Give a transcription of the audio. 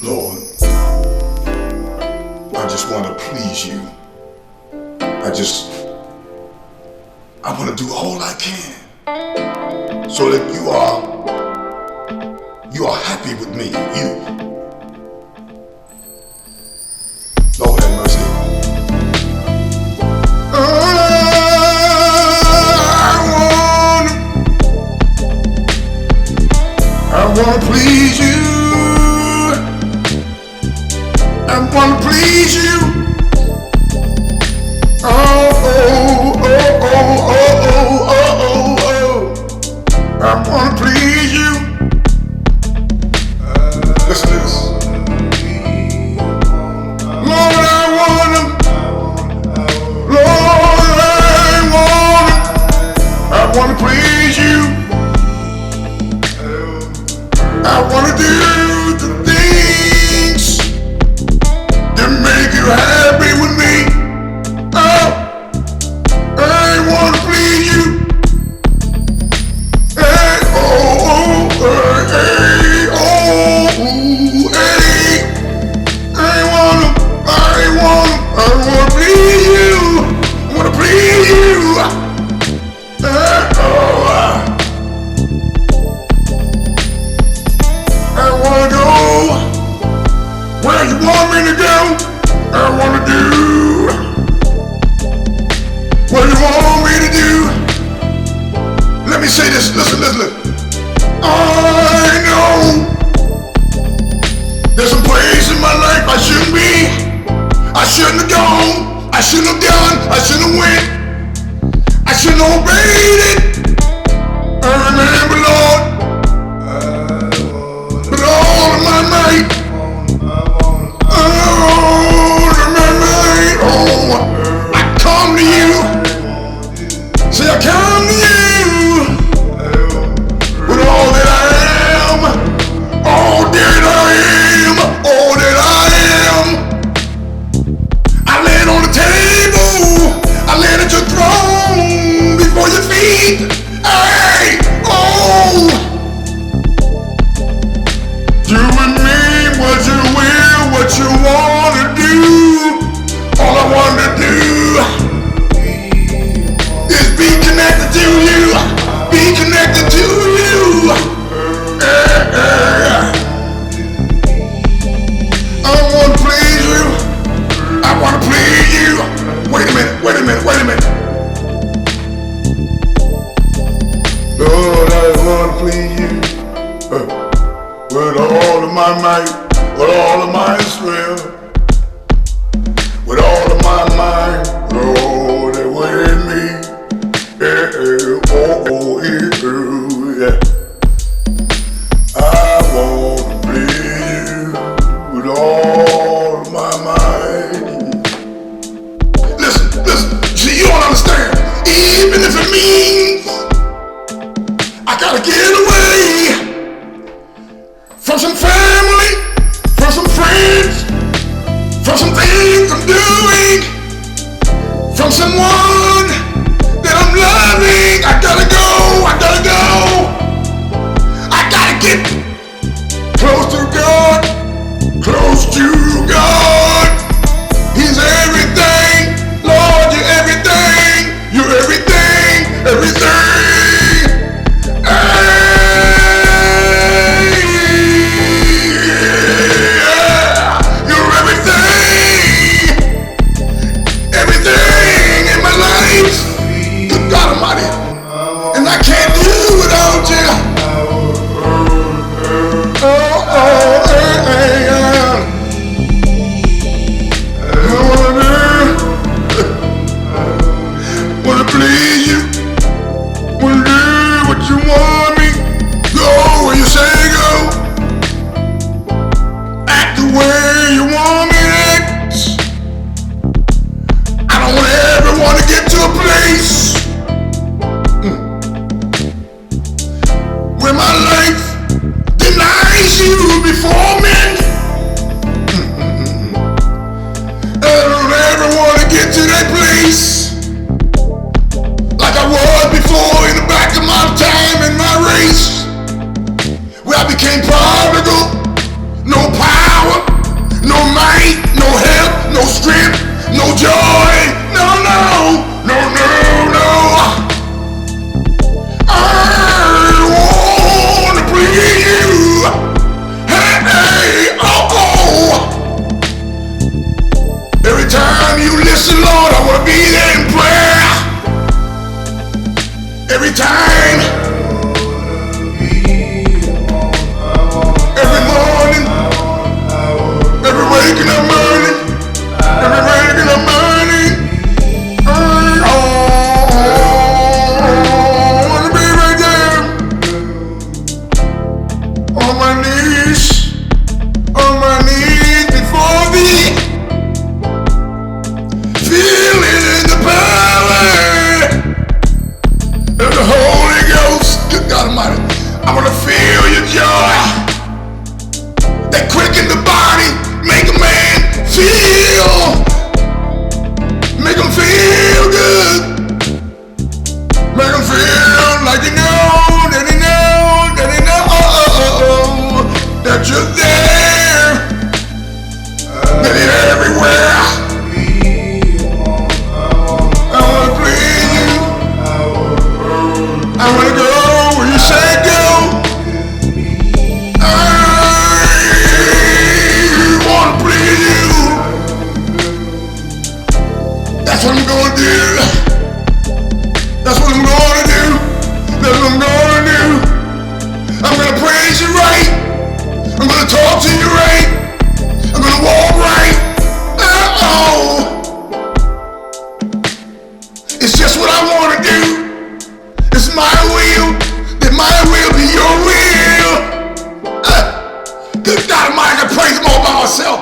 Lord, I just want to please you. I want to do all I can so that you are happy with me. Lord have mercy. I want to please you. I want to please you. Oh, oh, oh, oh, oh, oh, oh, oh. I want to please you. Listen to this. Lord, I want to. Lord, I want to please you. I want to do the things that make you happy with me. Oh, I want to please you. Hey, oh, oh, hey, oh, hey. I want to please you. I want to please you. I want to go where you want me to go. I want to do what you want me to do. Let me say this. Listen. I know there's some place in my life I shouldn't be. I shouldn't have gone. I shouldn't have done. I shouldn't have went. I shouldn't have obeyed it. I remember, Lord, with all of my might. I come to you. Say I come to you with all that I am, all that I am, all that I am. I lay it on the table. I lay it at your throne before your feet. Hey, oh, do with me what you will, what you want to do. All I want to do is be connected to you. Be connected to you. I want to please you. I want to please you. Wait a minute. Lord, I want to please you with all of my might, with all of my strength. With all of my mind, Lord, that within me, yeah. I want to please you with all of my mind. Listen, see, you don't understand. Even if it means I gotta get away from some family, from some friends, from some things I'm doing, from someone that I'm loving. I gotta go. I gotta get close to God. He's everything. Lord, you're everything. You're everything. Everything in my life. Good God Almighty. And I can't do it that quicken the body, make a man feel, make him feel good, make him feel like you know that he knows that he knows that you're there, that you're everywhere. I wanna please you, I wanna go where you say go. That's what I'm gonna do. That's what I'm gonna do. That's what I'm gonna do. I'm gonna praise you right. I'm gonna talk to you right. I'm gonna walk right. It's just what I wanna do. It's my will. That my will be your will. Good God Almighty, I can praise him all by myself.